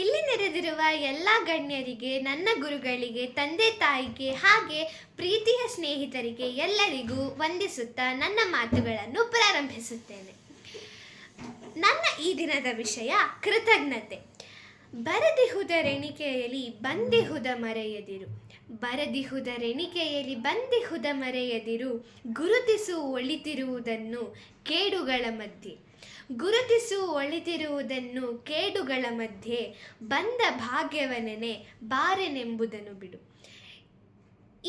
ಇಲ್ಲಿ ನೆರೆದಿರುವ ಎಲ್ಲ ಗಣ್ಯರಿಗೆ, ನನ್ನ ಗುರುಗಳಿಗೆ, ತಂದೆ ತಾಯಿಗೆ, ಹಾಗೆ ಪ್ರೀತಿಯ ಸ್ನೇಹಿತರಿಗೆ ಎಲ್ಲರಿಗೂ ವಂದಿಸುತ್ತಾ ನನ್ನ ಮಾತುಗಳನ್ನು ಪ್ರಾರಂಭಿಸುತ್ತೇನೆ. ನನ್ನ ಈ ದಿನದ ವಿಷಯ ಕೃತಜ್ಞತೆ. ಬರದಿಹುದರೆಣಿಕೆಯಲ್ಲಿ ಬಂದಿಹುದ ಮರೆಯದಿರು. ಬರದಿಹುದರೆಣಿಕೆಯಲ್ಲಿ ಬಂದಿಹುದ ಮರೆಯದಿರು. ಗುರುತಿಸು ಒಳಿತಿರುವುದನ್ನು ಕೇಡುಗಳ ಮಧ್ಯೆ. ಗುರುತಿಸು ಒಳಿತಿರುವುದನ್ನು ಕೇಡುಗಳ ಮಧ್ಯೆ. ಬಂದ ಭಾಗ್ಯವನೆನೆ ಬಾರೆನೆಂಬುದನ್ನು ಬಿಡು.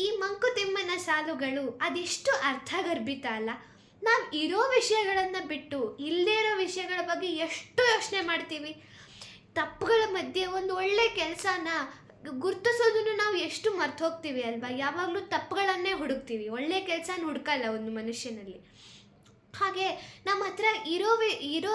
ಈ ಮಂಕುತಿಮ್ಮನ ಸಾಲುಗಳು ಅದೆಷ್ಟು ಅರ್ಥಗರ್ಭಿತ ಅಲ್ಲ. ನಾವು ಇರೋ ವಿಷಯಗಳನ್ನು ಬಿಟ್ಟು ಇಲ್ಲದೇ ಇರೋ ವಿಷಯಗಳ ಬಗ್ಗೆ ಎಷ್ಟು ಯೋಚನೆ ಮಾಡ್ತೀವಿ. ತಪ್ಪುಗಳ ಮಧ್ಯೆ ಒಂದು ಒಳ್ಳೆ ಕೆಲಸನ ಗುರ್ತಿಸೋದನ್ನು ನಾವು ಎಷ್ಟು ಮರ್ತು ಹೋಗ್ತೀವಿ ಅಲ್ವಾ. ಯಾವಾಗಲೂ ತಪ್ಪುಗಳನ್ನೇ ಹುಡುಕ್ತೀವಿ, ಒಳ್ಳೆ ಕೆಲಸನ ಹುಡುಕಲ್ಲ ಒಂದು ಮನುಷ್ಯನಲ್ಲಿ. ಹಾಗೆ ನಮ್ಮ ಹತ್ರ ಇರೋ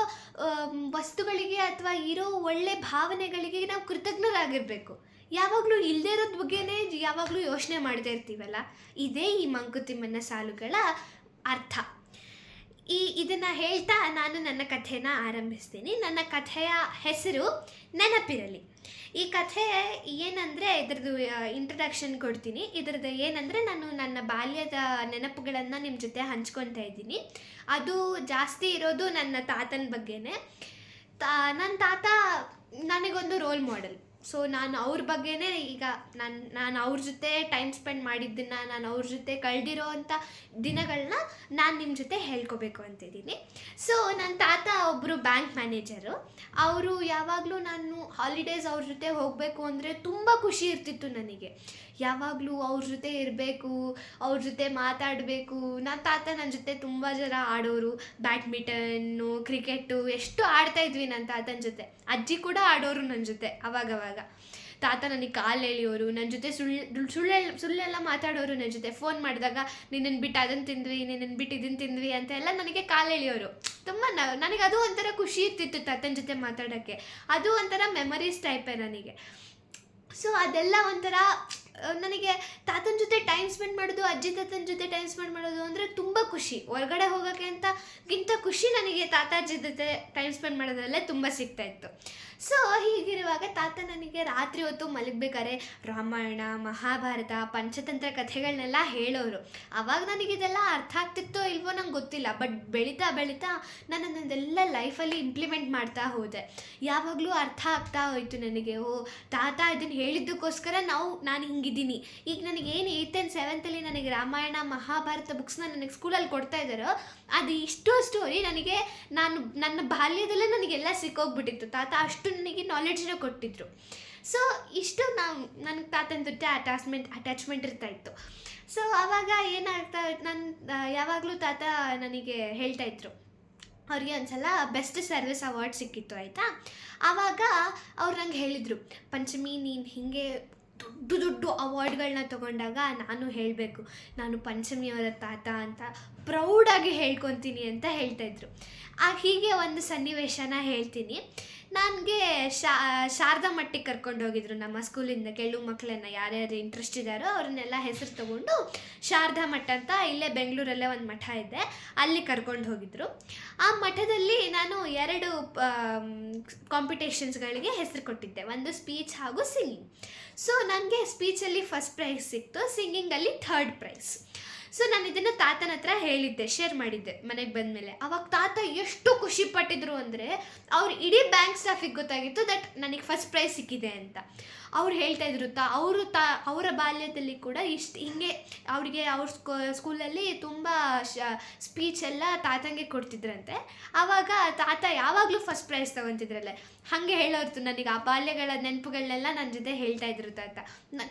ವಸ್ತುಗಳಿಗೆ ಅಥವಾ ಇರೋ ಒಳ್ಳೆ ಭಾವನೆಗಳಿಗೆ ನಾವು ಕೃತಜ್ಞರಾಗಿರಬೇಕು. ಯಾವಾಗಲೂ ಇಲ್ಲದೇ ಇರೋದ್ರ ಬಗ್ಗೆನೇ ಯಾವಾಗಲೂ ಯೋಚನೆ ಮಾಡ್ತಾ ಇರ್ತೀವಲ್ಲ. ಇದೇ ಈ ಮಂಕುತಿಮ್ಮನ ಸಾಲುಗಳ ಅರ್ಥ. ಇದನ್ನು ಹೇಳ್ತಾ ನಾನು ನನ್ನ ಕಥೆನ ಆರಂಭಿಸ್ತೀನಿ. ನನ್ನ ಕಥೆಯ ಹೆಸರು ನೆನಪಿರಲಿ. ಈ ಕಥೆ ಏನಂದರೆ, ಇದ್ರದ್ದು ಇಂಟ್ರಡಕ್ಷನ್ ಕೊಡ್ತೀನಿ. ಇದ್ರದ್ದು ಏನಂದರೆ, ನಾನು ನನ್ನ ಬಾಲ್ಯದ ನೆನಪುಗಳನ್ನು ನಿಮ್ಮ ಜೊತೆ ಹಂಚ್ಕೊತಾ ಇದ್ದೀನಿ. ಅದು ಜಾಸ್ತಿ ಇರೋದು ನನ್ನ ತಾತನ ಬಗ್ಗೆನೇ. ನನ್ನ ತಾತ ನನಗೊಂದು ರೋಲ್ ಮಾಡೆಲ್. ಸೊ ನಾನು ಅವ್ರ ಬಗ್ಗೆನೇ ಈಗ ನಾನು ಅವ್ರ ಜೊತೆ ಟೈಮ್ ಸ್ಪೆಂಡ್ ಮಾಡಿದ್ದನ್ನು, ನಾನು ಅವ್ರ ಜೊತೆ ಕಳೆದಿರೋ ಅಂಥ ದಿನಗಳನ್ನ ನಾನು ನಿಮ್ಮ ಜೊತೆ ಹೇಳ್ಕೊಬೇಕು ಅಂತಿದ್ದೀನಿ. ಸೊ ನನ್ನ ತಾತ ಒಬ್ಬರು ಬ್ಯಾಂಕ್ ಮ್ಯಾನೇಜರು. ಅವರು ಯಾವಾಗಲೂ ನಾನು ಹಾಲಿಡೇಸ್ ಅವ್ರ ಜೊತೆ ಹೋಗಬೇಕು ಅಂದರೆ ತುಂಬ ಖುಷಿ ಇರ್ತಿತ್ತು ನನಗೆ. ಯಾವಾಗಲೂ ಅವ್ರ ಜೊತೆ ಇರಬೇಕು, ಅವ್ರ ಜೊತೆ ಮಾತಾಡಬೇಕು. ನನ್ನ ತಾತ ನನ್ನ ಜೊತೆ ತುಂಬ ಜನ ಆಡೋರು. ಬ್ಯಾಡ್ಮಿಟನ್ನು, ಕ್ರಿಕೆಟು ಎಷ್ಟು ಆಡ್ತಾಯಿದ್ವಿ ನನ್ನ ತಾತನ ಜೊತೆ. ಅಜ್ಜಿ ಕೂಡ ಆಡೋರು ನನ್ನ ಜೊತೆ ಅವಾಗವಾಗ. ತಾತ ನನಗೆ ಕಾಲು ಎಳೆಯೋರು, ನನ್ನ ಜೊತೆ ಸುಳ್ಳೆಲ್ಲ ಮಾತಾಡೋರು. ನನ್ನ ಜೊತೆ ಫೋನ್ ಮಾಡಿದಾಗ ನಿನ್ನನ್ನು ಬಿಟ್ಟು ಅದನ್ನು ತಿಂದ್ವಿ, ನಿನ್ನನ್ನು ಬಿಟ್ಟು ಇದನ್ನು ತಿಂದ್ವಿ ಅಂತ ಎಲ್ಲ ನನಗೆ ಕಾಲು ಎಳೆಯೋರು. ತುಂಬ ನನಗೆ ಅದು ಒಂಥರ ಖುಷಿ ಇರ್ತಿತ್ತು ತಾತನ ಜೊತೆ ಮಾತಾಡೋಕ್ಕೆ. ಅದು ಒಂಥರ ಮೆಮರೀಸ್ ಟೈಪೇ ನನಗೆ. ಸೊ ಅದೆಲ್ಲ ಒಂಥರ ನನಗೆ ತಾತನ ಜೊತೆ ಟೈಮ್ ಸ್ಪೆಂಡ್ ಮಾಡೋದು, ಅಜ್ಜಿ ತಾತನ ಜೊತೆ ಟೈಮ್ ಸ್ಪೆಂಡ್ ಮಾಡೋದು ಅಂದರೆ ತುಂಬ ಖುಷಿ. ಹೊರಗಡೆ ಹೋಗೋಕ್ಕೆ ಅಂತಕ್ಕಿಂತ ಖುಷಿ ನನಗೆ ತಾತ ಅಜ್ಜಿ ಜೊತೆ ಟೈಮ್ ಸ್ಪೆಂಡ್ ಮಾಡೋದ್ರಲ್ಲೇ ತುಂಬ ಸಿಗ್ತಾಯಿತ್ತು. ಸೊ ಹೀಗಿರುವಾಗ ತಾತ ನನಗೆ ರಾತ್ರಿ ಹೊತ್ತು ಮಲಗಬೇಕಾದ್ರೆ ರಾಮಾಯಣ, ಮಹಾಭಾರತ, ಪಂಚತಂತ್ರ ಕಥೆಗಳನ್ನೆಲ್ಲ ಹೇಳೋರು. ಆವಾಗ ನನಗಿದೆಲ್ಲ ಅರ್ಥ ಆಗ್ತಿತ್ತೋ ಇಲ್ವೋ ನಂಗೆ ಗೊತ್ತಿಲ್ಲ. ಬಟ್ ಬೆಳೀತಾ ಬೆಳೀತಾ ನಾನು ಅದನ್ನೆಲ್ಲ ಲೈಫಲ್ಲಿ ಇಂಪ್ಲಿಮೆಂಟ್ ಮಾಡ್ತಾ ಹೋದೆ. ಯಾವಾಗಲೂ ಅರ್ಥ ಆಗ್ತಾ ಹೋಯಿತು ನನಗೆ. ತಾತ ಇದನ್ನು ಹೇಳಿದ್ದಕ್ಕೋಸ್ಕರ ನಾನು ಹಿಂಗಿದ್ದೀನಿ. ಈಗ ನನಗೇನು 8th and 7th ನನಗೆ ರಾಮಾಯಣ, ಮಹಾಭಾರತ ಬುಕ್ಸ್ನ ನನಗೆ ಸ್ಕೂಲಲ್ಲಿ ಕೊಡ್ತಾ ಇದ್ದಾರೋ ಅದು ಇಷ್ಟೋ ಸ್ಟೋರಿ ನನಗೆ ನನ್ನ ಬಾಲ್ಯದಲ್ಲೇ ನನಗೆಲ್ಲ ಸಿಕ್ಕೋಗ್ಬಿಟ್ಟಿತ್ತು. ತಾತ ಅಷ್ಟು ನನಗೆ ನಾಲೆಡ್ಜನ್ನ ಕೊಟ್ಟಿದ್ರು. ಸೊ ಇಷ್ಟು ನನಗೆ ತಾತನ ಜೊತೆ ಅಟ್ಯಾಚ್ಮೆಂಟ್ ಇರ್ತಾಯಿತ್ತು. ಸೊ ಆವಾಗ ಏನಾಗ್ತಾ, ಯಾವಾಗಲೂ ತಾತ ನನಗೆ ಹೇಳ್ತಾಯಿದ್ರು. ಅವ್ರಿಗೆ ಒಂದ್ಸಲ ಬೆಸ್ಟ್ ಸರ್ವಿಸ್ ಅವಾರ್ಡ್ ಸಿಕ್ಕಿತ್ತು ಆಯಿತಾ. ಆವಾಗ ಅವ್ರು ನಂಗೆ ಹೇಳಿದರು, ಪಂಚಮಿ ನೀನು ಹೀಗೆ ದೊಡ್ಡ ಅವಾರ್ಡ್ಗಳನ್ನ ತೊಗೊಂಡಾಗ ನಾನು ಹೇಳಬೇಕು, ನಾನು ಪಂಚಮಿಯವರ ತಾತ ಅಂತ ಪ್ರೌಡಾಗಿ ಹೇಳ್ಕೊತೀನಿ ಅಂತ ಹೇಳ್ತಾಯಿದ್ರು. ಹೀಗೆ ಒಂದು ಸನ್ನಿವೇಶನ ಹೇಳ್ತೀನಿ. ನನಗೆ ಶಾರದಾ ಮಠಕ್ಕೆ ಕರ್ಕೊಂಡು ಹೋಗಿದ್ರು ನಮ್ಮ ಸ್ಕೂಲಿಂದ. ಕೆಲವು ಮಕ್ಕಳನ್ನ ಯಾರ್ಯಾರು ಇಂಟ್ರೆಸ್ಟ್ ಇದ್ದಾರೋ ಅವ್ರನ್ನೆಲ್ಲ ಹೆಸರು ತೊಗೊಂಡು ಶಾರದಾ ಮಠ ಅಂತ ಇಲ್ಲೇ ಬೆಂಗಳೂರಲ್ಲೇ ಒಂದು ಮಠ ಇದೆ, ಅಲ್ಲಿ ಕರ್ಕೊಂಡು ಹೋಗಿದ್ರು. ಆ ಮಠದಲ್ಲಿ ನಾನು 2 ಕಾಂಪಿಟೇಷನ್ಸ್ಗಳಿಗೆ ಹೆಸರು ಕೊಟ್ಟಿದ್ದೆ. ಒಂದು ಸ್ಪೀಚ್ ಹಾಗೂ ಸಿಂಗಿಂಗ್. ಸೊ ನನಗೆ ಸ್ಪೀಚಲ್ಲಿ ಫಸ್ಟ್ ಪ್ರೈಸ್ ಸಿಕ್ತು, ಸಿಂಗಿಂಗಲ್ಲಿ 3rd ಪ್ರೈಸ್. ಸೊ ನಾನು ಇದನ್ನು ತಾತನ ಹತ್ರ ಹೇಳಿದ್ದೆ, ಶೇರ್ ಮಾಡಿದ್ದೆ ಮನೆಗೆ ಬಂದಮೇಲೆ. ಅವಾಗ ತಾತ ಎಷ್ಟು ಖುಷಿ ಪಟ್ಟಿದ್ರು ಅಂದರೆ, ಅವ್ರು ಇಡೀ ಬ್ಯಾಂಕ್ ಸ್ಟಾಫಿಗೆ ಗೊತ್ತಾಗಿತ್ತು ದಟ್ ನನಗೆ ಫಸ್ಟ್ ಪ್ರೈಸ್ ಸಿಕ್ಕಿದೆ ಅಂತ. ಅವ್ರು ಹೇಳ್ತಾಯಿದ್ರು ಅವರ ಬಾಲ್ಯದಲ್ಲಿ ಕೂಡ ಹಿಂಗೆ ಅವರಿಗೆ ಅವ್ರ ಸ್ಕೂಲಲ್ಲಿ ತುಂಬ ಸ್ಪೀಚ್ ಎಲ್ಲ ತಾತಂಗೆ ಕೊಡ್ತಿದ್ರಂತೆ. ಆವಾಗ ತಾತ ಯಾವಾಗಲೂ ಫಸ್ಟ್ ಪ್ರೈಸ್ ತೊಗೊತಿದ್ರಲ್ಲೇ. ಹಾಗೆ ಹೇಳೋರ್ತು ನನಗೆ ಆ ಬಾಲ್ಯಗಳ ನೆನಪುಗಳನ್ನೆಲ್ಲ ನನ್ನ ಜೊತೆ ಹೇಳ್ತಾಯಿದ್ರು ತಾತ.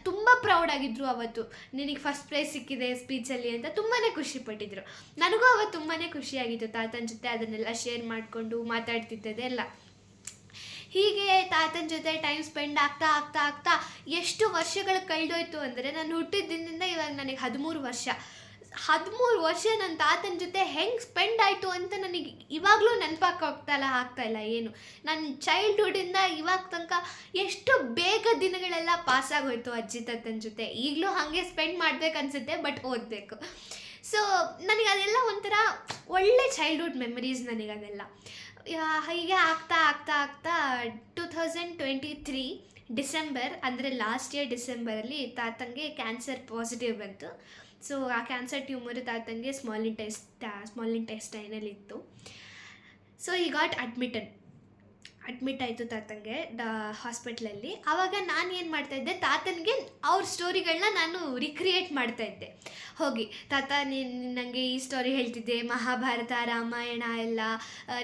ತುಂಬ ಪ್ರೌಡಾಗಿದ್ದರು ಅವತ್ತು, ನಿನಗೆ ಫಸ್ಟ್ ಪ್ರೈಸ್ ಸಿಕ್ಕಿದೆ ಸ್ಪೀಚಲ್ಲಿ ಅಂತ ತುಂಬಾ ಖುಷಿಪಟ್ಟಿದ್ರು. ನನಗೂ ಅವತ್ತು ತುಂಬಾ ಖುಷಿಯಾಗಿತ್ತು ತಾತನ ಜೊತೆ ಅದನ್ನೆಲ್ಲ ಶೇರ್ ಮಾಡಿಕೊಂಡು ಮಾತಾಡ್ತಿದ್ದದೆಲ್ಲ. ಹೀಗೆ ತಾತನ ಜೊತೆ ಟೈಮ್ ಸ್ಪೆಂಡ್ ಆಗ್ತಾ ಆಗ್ತಾ ಆಗ್ತಾ ಎಷ್ಟು ವರ್ಷಗಳು ಕಳೆದೋಯ್ತು ಅಂದರೆ, ನಾನು ಹುಟ್ಟಿದ ದಿನದಿಂದ ಇವಾಗ ನನಗೆ 13 ವರ್ಷ. 13 ವರ್ಷ ನನ್ನ ತಾತನ ಜೊತೆ ಹೆಂಗೆ ಸ್ಪೆಂಡ್ ಆಯಿತು ಅಂತ ನನಗೆ ಇವಾಗಲೂ ಆಗ್ತಾಯಿಲ್ಲ ಏನು. ನನ್ನ ಚೈಲ್ಡ್ಹುಡ್ಡಿಂದ ಇವಾಗ ತನಕ ಎಷ್ಟು ಬೇಗ ದಿನಗಳೆಲ್ಲ ಪಾಸಾಗೋಯ್ತು ಅಜ್ಜಿ ತಾತನ ಜೊತೆ. ಈಗಲೂ ಹಾಗೆ ಸ್ಪೆಂಡ್ ಮಾಡಬೇಕನ್ಸುತ್ತೆ, ಬಟ್ ಓದಬೇಕು. ಸೊ ನನಗೆ ಅದೆಲ್ಲ ಒಂಥರ ಒಳ್ಳೆ ಚೈಲ್ಡ್ಹುಡ್ ಮೆಮರೀಸ್ ನನಗೆ ಅದೆಲ್ಲ. ಹೀಗೆ ಆಗ್ತಾ ಆಗ್ತಾ ಆಗ್ತಾ 2023 ಡಿಸೆಂಬರ್, ಅಂದರೆ ಲಾಸ್ಟ್ ಇಯರ್ ಡಿಸೆಂಬರಲ್ಲಿ ತಾತಂಗೆ ಕ್ಯಾನ್ಸರ್ ಪಾಸಿಟಿವ್ ಬಂತು. ಸೊ ಆ ಕ್ಯಾನ್ಸರ್ ಟ್ಯೂಮರ್ ತಾತಂಗೆ ಸ್ಮಾಲ್ ಇಂಟೆಸ್ಟೈನಲ್ಲಿತ್ತು. ಸೊ ಈ ಗಾಟ್ ಅಡ್ಮಿಟ್ ಆಯಿತು ತಾತಂಗೆ ಹಾಸ್ಪಿಟ್ಲಲ್ಲಿ. ಆವಾಗ ನಾನು ಏನು ಮಾಡ್ತಾಯಿದ್ದೆ, ತಾತನಿಗೆ ಅವ್ರ ಸ್ಟೋರಿಗಳನ್ನ ನಾನು ರಿಕ್ರಿಯೇಟ್ ಮಾಡ್ತಾಯಿದ್ದೆ. ಹೋಗಿ ತಾತ ನನಗೆ ಈ ಸ್ಟೋರಿ ಹೇಳ್ತಿದ್ದೆ, ಮಹಾಭಾರತ ರಾಮಾಯಣ ಎಲ್ಲ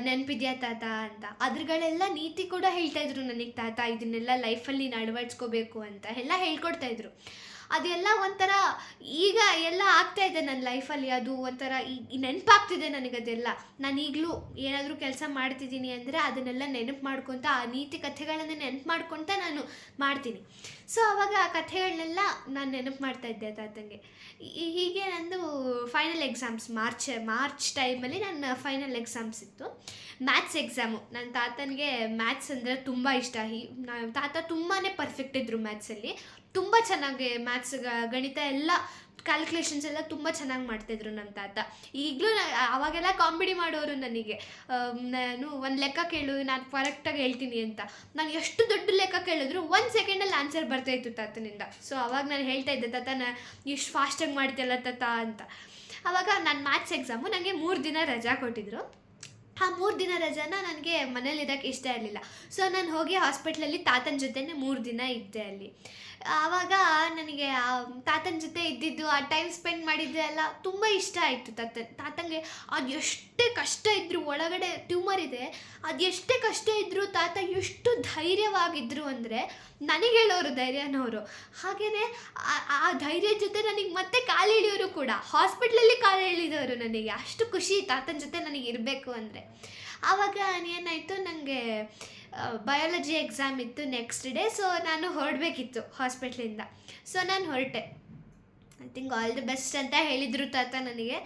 ನೆನಪಿದ್ಯಾ ತಾತ ಅಂತ. ಅದ್ರಗಳೆಲ್ಲ ನೀತಿ ಕೂಡ ಹೇಳ್ತಾಯಿದ್ರು ನನಗೆ ತಾತ. ಇದನ್ನೆಲ್ಲ ಲೈಫಲ್ಲಿ ಅಳವಡಿಸ್ಕೋಬೇಕು ಅಂತ ಎಲ್ಲ ಹೇಳ್ಕೊಡ್ತಾಯಿದ್ರು. ಅದೆಲ್ಲ ಒಂಥರ ಈಗ ಎಲ್ಲ ಆಗ್ತಾಯಿದೆ ನನ್ನ ಲೈಫಲ್ಲಿ. ಅದು ಒಂಥರ ಈ ನೆನಪಾಗ್ತಿದೆ ನನಗದೆಲ್ಲ. ನಾನು ಈಗಲೂ ಏನಾದರೂ ಕೆಲಸ ಮಾಡ್ತಿದ್ದೀನಿ ಅಂದರೆ ಅದನ್ನೆಲ್ಲ ನೆನಪು ಮಾಡ್ಕೊತ, ಆ ನೀತಿ ಕಥೆಗಳನ್ನು ನೆನಪು ಮಾಡ್ಕೊತ ನಾನು ಮಾಡ್ತೀನಿ. ಸೊ ಆವಾಗ ಆ ಕಥೆಗಳನ್ನೆಲ್ಲ ನಾನು ನೆನಪು ಮಾಡ್ತಾಯಿದ್ದೆ ತಾತಂಗೆ. ಹೀಗೆ ನಂದು ಫೈನಲ್ ಎಕ್ಸಾಮ್ಸ್ ಮಾರ್ಚ್ ಟೈಮಲ್ಲಿ ನನ್ನ ಫೈನಲ್ ಎಕ್ಸಾಮ್ಸ್ ಇತ್ತು, ಮ್ಯಾಥ್ಸ್ ಎಕ್ಸಾಮು. ನನ್ನ ತಾತನಿಗೆ ಮ್ಯಾಥ್ಸ್ ಅಂದರೆ ತುಂಬ ಇಷ್ಟ. ತಾತ ತುಂಬಾ ಪರ್ಫೆಕ್ಟ್ ಇದ್ದರು ಮ್ಯಾಥ್ಸಲ್ಲಿ. ತುಂಬ ಚೆನ್ನಾಗಿ ಮ್ಯಾಥ್ಸ್, ಗಣಿತ ಎಲ್ಲ ಕ್ಯಾಲ್ಕುಲೇಷನ್ಸ್ ಎಲ್ಲ ತುಂಬ ಚೆನ್ನಾಗಿ ಮಾಡ್ತಾಯಿದ್ರು ನಮ್ಮ ತಾತ. ಈಗಲೂ ಅವಾಗೆಲ್ಲ ಕಾಮಿಡಿ ಮಾಡೋರು ನನಗೆ. ನಾನು ಒಂದು ಲೆಕ್ಕ ಕೇಳು, ನಾನು ಕರೆಕ್ಟಾಗಿ ಹೇಳ್ತೀನಿ ಅಂತ. ನಾನು ಎಷ್ಟು ದೊಡ್ಡ ಲೆಕ್ಕ ಕೇಳಿದ್ರು 1 ಸೆಕೆಂಡಲ್ಲಿ ಆನ್ಸರ್ ಬರ್ತಾಯಿತ್ತು ತಾತನಿಂದ. ಸೊ ಅವಾಗ ನಾನು ಹೇಳ್ತಾ ಇದ್ದೆ, ತಾತ ಇಷ್ಟು ಫಾಸ್ಟಾಗಿ ಮಾಡ್ತೀಯಲ್ಲ ತಾತ ಅಂತ. ಆವಾಗ ನನ್ನ ಮ್ಯಾಥ್ಸ್ ಎಕ್ಸಾಮು ನನಗೆ 3 ದಿನ ರಜಾ ಕೊಟ್ಟಿದ್ರು. ಆ 3 ದಿನ ರಜಾನ ನನಗೆ ಮನೇಲಿರೋಕ್ಕೆ ಇಷ್ಟ ಇರಲಿಲ್ಲ. ಸೊ ನಾನು ಹೋಗಿ ಹಾಸ್ಪಿಟ್ಲಲ್ಲಿ ತಾತನ ಜೊತೆನೇ 3 ದಿನ ಇದ್ದೆ ಅಲ್ಲಿ. ಆವಾಗ ನನಗೆ ತಾತನ ಜೊತೆ ಇದ್ದಿದ್ದು, ಆ ಟೈಮ್ ಸ್ಪೆಂಡ್ ಮಾಡಿದ್ದೆ ಎಲ್ಲ ತುಂಬ ಇಷ್ಟ ಆಯಿತು. ತಾತಂಗೆ ಅದು ಎಷ್ಟೇ ಕಷ್ಟ ಇದ್ದರೂ, ಒಳಗಡೆ ಟ್ಯೂಮರ್ ಇದೆ, ಅದು ಎಷ್ಟೇ ಕಷ್ಟ ಇದ್ದರೂ ತಾತ ಎಷ್ಟು ಧೈರ್ಯವಾಗಿದ್ದರು ಅಂದರೆ, ನನಗೆ ಹೇಳೋರು ಧೈರ್ಯನವರು. ಹಾಗೆಯೇ ಆ ಧೈರ್ಯ ಜೊತೆ ನನಗೆ ಮತ್ತೆ ಕಾಲು ಎಳೆಯೋರು ಕೂಡ, ಹಾಸ್ಪಿಟ್ಲಲ್ಲಿ ಕಾಲು ಎಳೆದವರು ನನಗೆ. ಅಷ್ಟು ಖುಷಿ ತಾತನ ಜೊತೆ ನನಗೆ ಇರಬೇಕು ಅಂದರೆ. ಆವಾಗ ಏನಾಯಿತು, ನನಗೆ ಬಯಾಲಜಿ ಎಕ್ಸಾಮ್ ಇತ್ತು ನೆಕ್ಸ್ಟ್ ಡೇ. ಸೊ ನಾನು ಹೊರಡಬೇಕಿತ್ತು ಹಾಸ್ಪಿಟ್ಲಿಂದ. ಸೊ ನಾನು ಹೊರಟೆ. I think all the best ಅಂತ ಹೇಳಿದರು ತಾತ ನನಗೆ.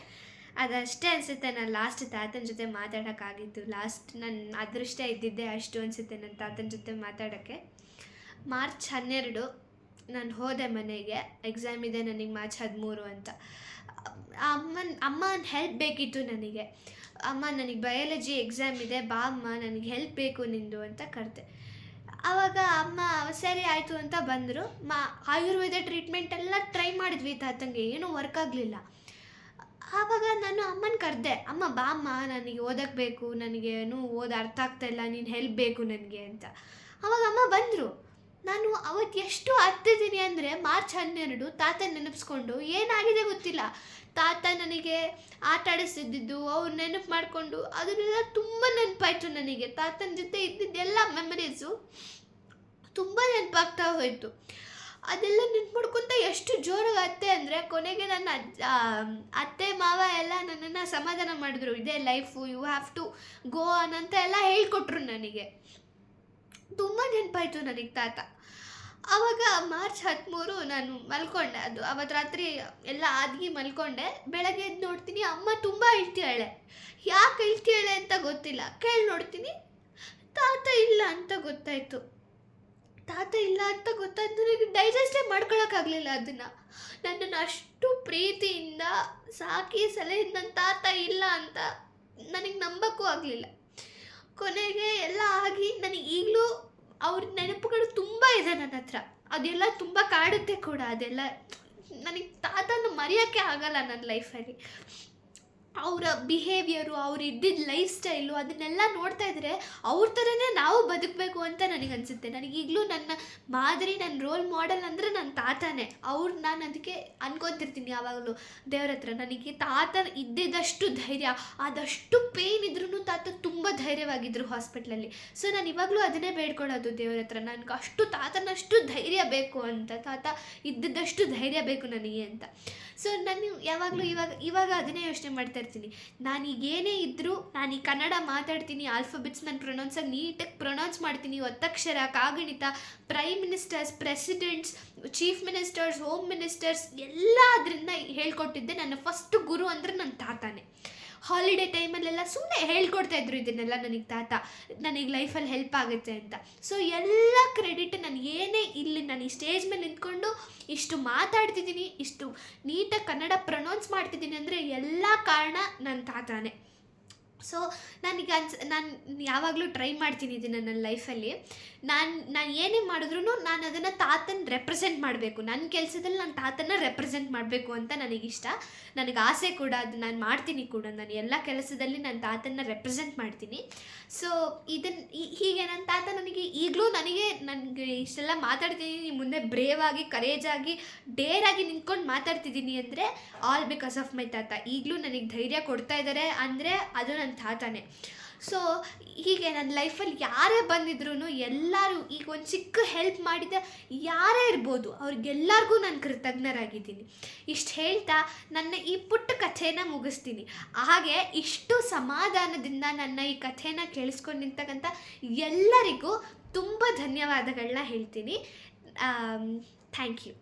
ಅದಷ್ಟೇ ಅನಿಸುತ್ತೆ ನಾನು ಲಾಸ್ಟ್ ತಾತನ ಜೊತೆ ಮಾತಾಡೋಕ್ಕಾಗಿತ್ತು. ಲಾಸ್ಟ್ ನನ್ನ ಅದೃಷ್ಟ ಇದ್ದಿದ್ದೆ ಅಷ್ಟು ಅನಿಸುತ್ತೆ ನನ್ನ ತಾತನ ಜೊತೆ ಮಾತಾಡೋಕ್ಕೆ. ಮಾರ್ಚ್ 12 ನಾನು ಹೋದೆ ಮನೆಗೆ. ಎಕ್ಸಾಮ್ ಇದೆ ನನಗೆ ಮಾರ್ಚ್ 13 ಅಂತ. ಅಮ್ಮನ ಹೆಲ್ಪ್ ಬೇಕಿತ್ತು ನನಗೆ. ಅಮ್ಮ, ನನಗೆ ಬಯಾಲಜಿ ಎಕ್ಸಾಮ್ ಇದೆ, ಬಾ ಅಮ್ಮ, ನನಗೆ ಹೆಲ್ಪ್ ಬೇಕು ನಿಂದು ಅಂತ ಕರೆದೆ. ಆವಾಗ ಅಮ್ಮ ಸರಿ ಆಯಿತು ಅಂತ ಬಂದರು. ಆಯುರ್ವೇದ ಟ್ರೀಟ್ಮೆಂಟ್ ಎಲ್ಲ ಟ್ರೈ ಮಾಡಿದ್ವಿ ತಾತಂಗೆ, ಏನೂ ವರ್ಕ್ ಆಗಲಿಲ್ಲ. ಆವಾಗ ನಾನು ಅಮ್ಮನ ಕರೆದೆ, ಅಮ್ಮ ಬಾ ಅಮ್ಮ, ನನಗೆ ಓದಕ್ಕೆ ಬೇಕು, ನನಗೇನು ಅರ್ಥ ಆಗ್ತಾಯಿಲ್ಲ, ನೀನು ಹೆಲ್ಪ್ ಬೇಕು ನನಗೆ ಅಂತ. ಆವಾಗ ಅಮ್ಮ ಬಂದರು. ನಾನು ಅವತ್ತು ಎಷ್ಟು ಹತ್ತಿದ್ದೀನಿ ಅಂದರೆ, ಮಾರ್ಚ್ 12 ತಾತ ನೆನಪಿಸ್ಕೊಂಡು, ಏನಾಗಿದೆ ಗೊತ್ತಿಲ್ಲ, ತಾತ ನನಗೆ ಆಟ ಆಡಿಸ್ತಿದ್ದು ಅವ್ರು ನೆನಪು ಮಾಡಿಕೊಂಡು ಅದನ್ನೆಲ್ಲ ತುಂಬ ನೆನಪಾಯಿತು ನನಗೆ. ತಾತನ ಜೊತೆ ಇದ್ದಿದ್ದೆಲ್ಲ ಮೆಮರೀಸು ತುಂಬ ನೆನಪಾಗ್ತಾ ಹೋಯಿತು. ಅದೆಲ್ಲ ನೆನ್ಪು ಮಾಡ್ಕೊತ ಎಷ್ಟು ಜೋರಾಗತ್ತೆ ಅಂದರೆ, ಕೊನೆಗೆ ನನ್ನ ಅತ್ತೆ ಮಾವ ಎಲ್ಲ ನನ್ನನ್ನು ಸಮಾಧಾನ ಮಾಡಿದ್ರು. ಇದೇ life, you have to go on ಅಂತ ಎಲ್ಲ ಹೇಳ್ಕೊಟ್ರು ನನಗೆ. ತುಂಬ ನೆನಪಾಯಿತು ನನಗೆ ತಾತ. ಆವಾಗ ಮಾರ್ಚ್ 13 ನಾನು ಮಲ್ಕೊಂಡೆ. ಅದು ಅವತ್ತು ರಾತ್ರಿ ಎಲ್ಲ ಆದ್ಗಿ ಮಲ್ಕೊಂಡೆ. ಬೆಳಗ್ಗೆ ಎದ್ದು ನೋಡ್ತೀನಿ ಅಮ್ಮ ತುಂಬ ಅಳ್ತಿಯಾಳೆ. ಯಾಕೆ ಅಳ್ತಿಯಾಳೆ ಅಂತ ಗೊತ್ತಿಲ್ಲ. ಕೇಳಿ ನೋಡ್ತೀನಿ ತಾತ ಇಲ್ಲ ಅಂತ ಗೊತ್ತಾಯಿತು. ತಾತ ಇಲ್ಲ ಅಂತ ಗೊತ್ತಾಯ್ತು. ನನಗೆ ಡೈಜೆಸ್ಟೇ ಮಾಡ್ಕೊಳಕ್ಕಾಗಲಿಲ್ಲ ಅದನ್ನು. ನನ್ನನ್ನು ಅಷ್ಟು ಪ್ರೀತಿಯಿಂದ ಸಾಕಿ ಸಲಹಿದ ನನ್ನ ತಾತ ಇಲ್ಲ ಅಂತ ನನಗೆ ನಂಬಕ್ಕೂ ಆಗಲಿಲ್ಲ. ಕೊನೆಗೆ ಎಲ್ಲ ಆಗಿ ನನಗೆ ಈಗಲೂ ಅವ್ರ ನೆನಪುಗಳು ತುಂಬ ಇದೆ ನನ್ನ ಹತ್ರ. ಅದೆಲ್ಲ ತುಂಬ ಕಾಡುತ್ತೆ ಕೂಡ. ಅದೆಲ್ಲ ನನಗೆ ತಾತನ ಮರೆಯೋಕ್ಕೆ ಆಗಲ್ಲ ನನ್ನ ಲೈಫಲ್ಲಿ. ಅವರ ಬಿಹೇವಿಯರು, ಅವ್ರು ಇದ್ದಿದ್ದ ಲೈಫ್ ಸ್ಟೈಲು, ಅದನ್ನೆಲ್ಲ ನೋಡ್ತಾ ಇದ್ದರೆ ಅವ್ರ ಥರನೇ ನಾವು ಬದುಕಬೇಕು ಅಂತ ನನಗನ್ಸುತ್ತೆ. ನನಗೀಗಲೂ ನನ್ನ ಮಾದರಿ, ನನ್ನ ರೋಲ್ ಮಾಡೆಲ್ ಅಂದರೆ ನನ್ನ ತಾತನೇ. ನಾನು ಅದಕ್ಕೆ ಅನ್ಕೊತಿರ್ತೀನಿ ಯಾವಾಗಲೂ ದೇವ್ರ ಹತ್ರ, ನನಗೆ ತಾತ ಇದ್ದಿದ್ದಷ್ಟು ಧೈರ್ಯ, ಆದಷ್ಟು ಪೇಯ್ನ್ ಇದ್ರೂ ತಾತ ತುಂಬ ಧೈರ್ಯವಾಗಿದ್ದರು ಹಾಸ್ಪಿಟ್ಲಲ್ಲಿ. ಸೊ ನಾನು ಇವಾಗಲೂ ಅದನ್ನೇ ಬೇಡ್ಕೊಳ್ಳೋದು ದೇವ್ರ ಹತ್ರ, ನನಗೆ ಅಷ್ಟು ತಾತನಷ್ಟು ಧೈರ್ಯ ಬೇಕು ಅಂತ. ತಾತ ಇದ್ದಿದ್ದಷ್ಟು ಧೈರ್ಯ ಬೇಕು ನನಗೆ ಅಂತ. ಸೊ ನಾನು ಯಾವಾಗಲೂ ಇವಾಗ ಅದನ್ನೇ ಯೋಚನೆ ಮಾಡ್ತಾ ಇರ್ತೀನಿ. ನಾನೀಗೇನೇ ಇದ್ದರೂ ನಾನು ಈ ಕನ್ನಡ ಮಾತಾಡ್ತೀನಿ, ಆಲ್ಫಾಬೆಟ್ಸ್ ನಾನು ಪ್ರೊನೌನ್ಸಾಗಿ ನೀಟಾಗಿ ಪ್ರೊನೌನ್ಸ್ ಮಾಡ್ತೀನಿ, ಒತ್ತಕ್ಷರ, ಕಾಗಣಿತ, prime ministers, presidents, chief ministers, home ministers ಎಲ್ಲ ಅದರಿಂದ ಹೇಳ್ಕೊಟ್ಟಿದ್ದೆ. ನನ್ನ ಫಸ್ಟ್ ಗುರು ಅಂದರೆ ನನ್ನ ತಾತನೇ. ಹಾಲಿಡೇ ಟೈಮಲ್ಲೆಲ್ಲ ಸುಮ್ಮನೆ ಹೇಳ್ಕೊಡ್ತಾಯಿದ್ರು ಇದನ್ನೆಲ್ಲ ನನಗೆ ತಾತ, ನನಗೆ ಲೈಫಲ್ಲಿ ಹೆಲ್ಪ್ ಆಗುತ್ತೆ ಅಂತ. ಸೊ ಎಲ್ಲ ಕ್ರೆಡಿಟ್ ನನಗೇನೇ ಇಲ್ಲಿ ನಾನು ಈ ಸ್ಟೇಜ್ ಮೇಲೆ ನಿಂತ್ಕೊಂಡು ಇಷ್ಟು ಮಾತಾಡ್ತಿದ್ದೀನಿ, ಇಷ್ಟು ನೀಟಾಗಿ ಕನ್ನಡ ಪ್ರೊನೌನ್ಸ್ ಮಾಡ್ತಿದ್ದೀನಿ ಅಂದರೆ ಎಲ್ಲ ಕಾರಣ ನನ್ನ ತಾತನೇ. ಸೊ ನನಗೆ ನಾನು ಯಾವಾಗಲೂ ಟ್ರೈ ಮಾಡ್ತೀನಿ ಇದನ್ನು ನನ್ನ ಲೈಫಲ್ಲಿ. ನಾನು ಏನೇ ಮಾಡಿದ್ರೂ ನಾನು ಅದನ್ನು ತಾತನ ರೆಪ್ರೆಸೆಂಟ್ ಮಾಡಬೇಕು, ನನ್ನ ಕೆಲಸದಲ್ಲಿ ನಾನು ತಾತನ ರೆಪ್ರೆಸೆಂಟ್ ಮಾಡಬೇಕು ಅಂತ ನನಗಿಷ್ಟ, ನನಗೆ ಆಸೆ ಕೂಡ, ಅದು ನಾನು ಮಾಡ್ತೀನಿ ಕೂಡ. ನಾನು ಎಲ್ಲ ಕೆಲಸದಲ್ಲಿ ನನ್ನ ತಾತನ ರೆಪ್ರೆಸೆಂಟ್ ಮಾಡ್ತೀನಿ. ಸೊ ಇದನ್ನು ಹೀಗೆ ನನ್ನ ತಾತ ನನಗೆ ಇಷ್ಟೆಲ್ಲ ಮಾತಾಡ್ತಿದ್ದೀನಿ ಮುಂದೆ, ಬ್ರೇವ್ ಆಗಿ, ಕರೇಜಾಗಿ, ಡೇರಾಗಿ ನಿಂತ್ಕೊಂಡು ಮಾತಾಡ್ತಿದ್ದೀನಿ ಅಂದರೆ ಆಲ್ ಬಿಕಾಸ್ ಆಫ್ ಮೈ ತಾತ. ಈಗಲೂ ನನಗೆ ಧೈರ್ಯ ಕೊಡ್ತಾ ಇದ್ದಾರೆ ಅಂದರೆ ಅದು ನನ್ನ ತಾತನೇ. ಸೊ ಹೀಗೆ ನನ್ನ ಲೈಫಲ್ಲಿ ಯಾರೇ ಬಂದಿದ್ರೂ, ಎಲ್ಲರೂ ಈಗ ಒಂದು ಚಿಕ್ಕ ಹೆಲ್ಪ್ ಮಾಡಿದ ಯಾರೇ ಇರ್ಬೋದು, ಅವ್ರಿಗೆಲ್ಲರಿಗೂ ನಾನು ಕೃತಜ್ಞರಾಗಿದ್ದೀನಿ. ಇಷ್ಟು ಹೇಳ್ತಾ ನನ್ನ ಈ ಪುಟ್ಟ ಕಥೆನ ಮುಗಿಸ್ತೀನಿ. ಹಾಗೆ ಇಷ್ಟು ಸಮಾಧಾನದಿಂದ ನನ್ನ ಈ ಕಥೆನ ಕೇಳಿಸ್ಕೊಂಡು ನಿಂತಕ್ಕಂಥ ಎಲ್ಲರಿಗೂ ತುಂಬ ಧನ್ಯವಾದಗಳನ್ನ ಹೇಳ್ತೀನಿ. Thank you.